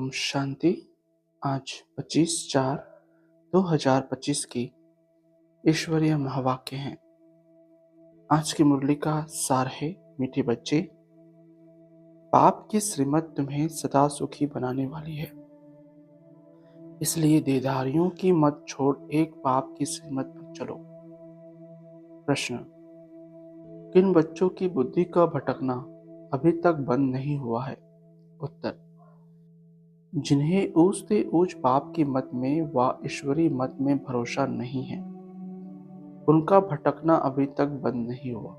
ओम शांति। आज 25/4/2025 की ईश्वरीय महावाक्य हैं। आज की मुरली का सार है, मीठे बच्चे, बाप की श्रीमत तुम्हें सदा सुखी बनाने वाली है, इसलिए देहधारियों की मत छोड़ एक बाप की श्रीमत पर चलो। प्रश्न: किन बच्चों की बुद्धि का भटकना अभी तक बंद नहीं हुआ है? उत्तर: जिन्हें ऊंचते ऊंच बाप की मत में व ईश्वरी मत में भरोसा नहीं है, उनका भटकना अभी तक बंद नहीं हुआ।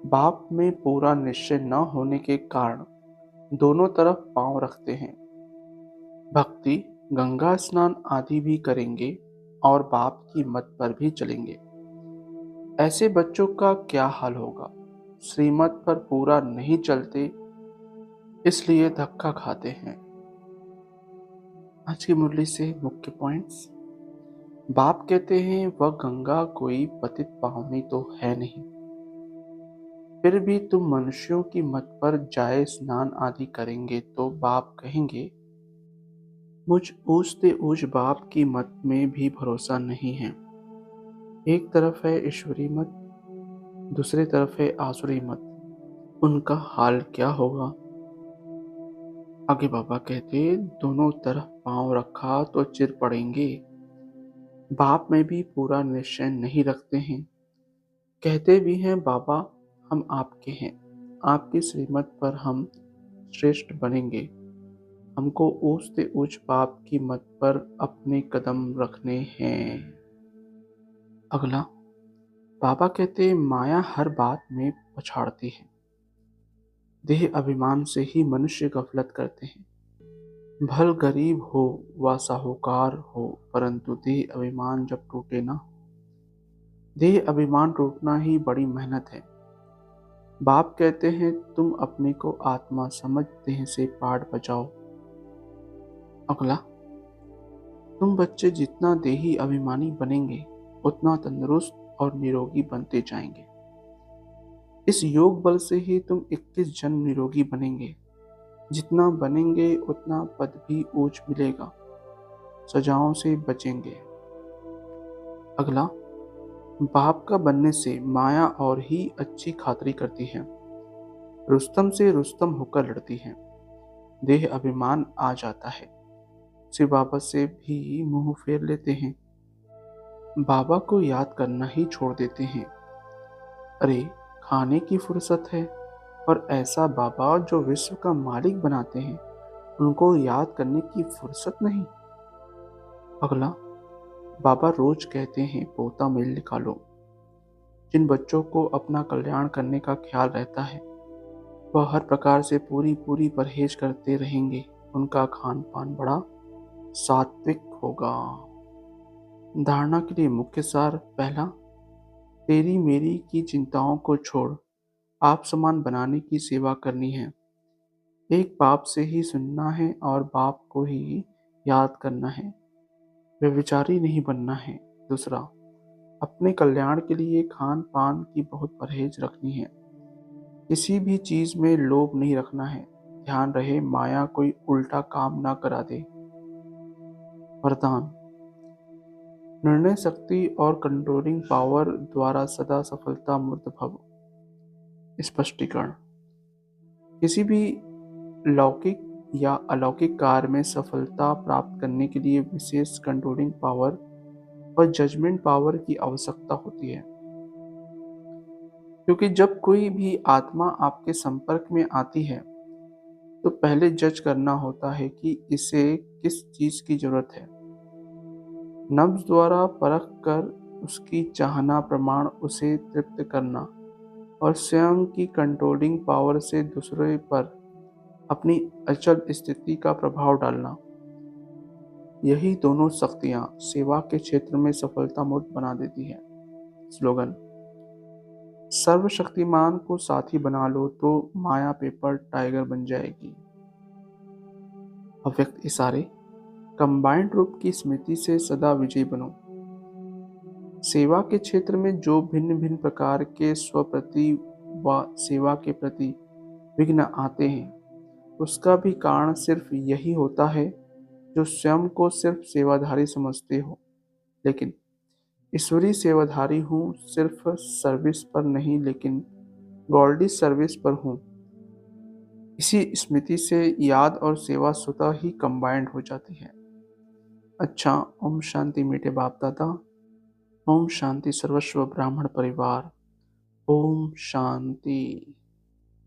बाप में पूरा निश्चय न होने के कारण दोनों तरफ पांव रखते हैं। भक्ति, गंगा स्नान आदि भी करेंगे और बाप की मत पर भी चलेंगे। ऐसे बच्चों का क्या हाल होगा? श्रीमत पर पूरा नहीं चलते, इसलिए धक्का खाते हैं। आज की मुरली से मुख्य पॉइंट्स: बाप कहते हैं वह गंगा कोई पतित पावनी तो है नहीं, फिर भी तुम मनुष्यों की मत पर जाए स्नान आदि करेंगे तो बाप कहेंगे मुझ ऊंचते ऊंच बाप की मत में भी भरोसा नहीं है। एक तरफ है ईश्वरी मत, दूसरी तरफ है आसुरी मत, उनका हाल क्या होगा? आगे बाबा कहते दोनों तरफ पांव रखा तो चिर पड़ेंगे। बाप में भी पूरा निश्चय नहीं रखते हैं, कहते भी हैं बाबा हम आपके हैं, आपकी श्रीमत पर हम श्रेष्ठ बनेंगे, हमको ऊंचते ऊंच बाप की मत पर अपने कदम रखने हैं। अगला बाबा कहते माया हर बात में पछाड़ती है। देह अभिमान से ही मनुष्य गफलत करते हैं। भल गरीब हो व साहूकार हो, परंतु देह अभिमान जब टूटे ना, देह अभिमान टूटना ही बड़ी मेहनत है। बाप कहते हैं तुम अपने को आत्मा समझ देह से पाठ बजाओ। अगला तुम बच्चे जितना देही अभिमानी बनेंगे उतना तंदुरुस्त और निरोगी बनते जाएंगे। इस योग बल से ही तुम 21 जन्म निरोगी बनेंगे। जितना बनेंगे उतना पद भी ऊंच मिलेगा, सजाओं से बचेंगे। अगला बाप का बनने से माया और ही अच्छी खातरी करती है, रुस्तम से रुस्तम होकर लड़ती है। देह अभिमान आ जाता है, शिव बाबा से भी मुंह फेर लेते हैं, बाबा को याद करना ही छोड़ देते हैं। अरे खाने की फुर्सत है, और ऐसा बाबा जो विश्व का मालिक बनाते हैं उनको याद करने की फुर्सत नहीं। अगला बाबा रोज कहते हैं पोता मेल निकालो। जिन बच्चों को अपना कल्याण करने का ख्याल रहता है वह हर प्रकार से पूरी परहेज करते रहेंगे, उनका खान पान बड़ा सात्विक होगा। धारणा के लिए मुख्य सार: पहला, तेरी मेरी की चिंताओं को छोड़ आप समान बनाने की सेवा करनी है। एक बाप से ही सुनना है और बाप को ही याद करना है, व्यभिचारी नहीं बनना है। दूसरा, अपने कल्याण के लिए खान पान की बहुत परहेज रखनी है। किसी भी चीज में लोभ नहीं रखना है, ध्यान रहे माया कोई उल्टा काम ना करा दे। वरदान: निर्णय शक्ति और कंट्रोलिंग पावर द्वारा सदा सफलता मूर्त भव। स्पष्टीकरण: किसी भी लौकिक या अलौकिक कार्य में सफलता प्राप्त करने के लिए विशेष कंट्रोलिंग पावर और जजमेंट पावर की आवश्यकता होती है, क्योंकि जब कोई भी आत्मा आपके संपर्क में आती है तो पहले जज करना होता है कि इसे किस चीज की जरूरत है। नब्ज द्वारा परख कर उसकी चाहना प्रमाण उसे तृप्त करना और स्वयं की कंट्रोलिंग पावर से दूसरे पर अपनी अचल स्थिति का प्रभाव डालना, यही दोनों शक्तियां सेवा के क्षेत्र में सफलता मूर्त बना देती है। स्लोगन: सर्वशक्तिमान को साथी बना लो तो माया पेपर टाइगर बन जाएगी। अव्यक्त इशारे: कंबाइंड रूप की स्मृति से सदा विजयी बनो। सेवा के क्षेत्र में जो भिन्न भिन्न प्रकार के स्वप्रति व सेवा के प्रति विघ्न आते हैं उसका भी कारण सिर्फ यही होता है जो स्वयं को सिर्फ सेवाधारी समझते हो। लेकिन ईश्वरीय सेवाधारी हूँ, सिर्फ सर्विस पर नहीं लेकिन गॉडी सर्विस पर हूँ। इसी स्मृति से याद और सेवा स्वतः ही कंबाइंड हो जाती है। अच्छा, ओम शांति मीठे बाप दादा। ओम शांति सर्वस्व ब्राह्मण परिवार। ओम शांति।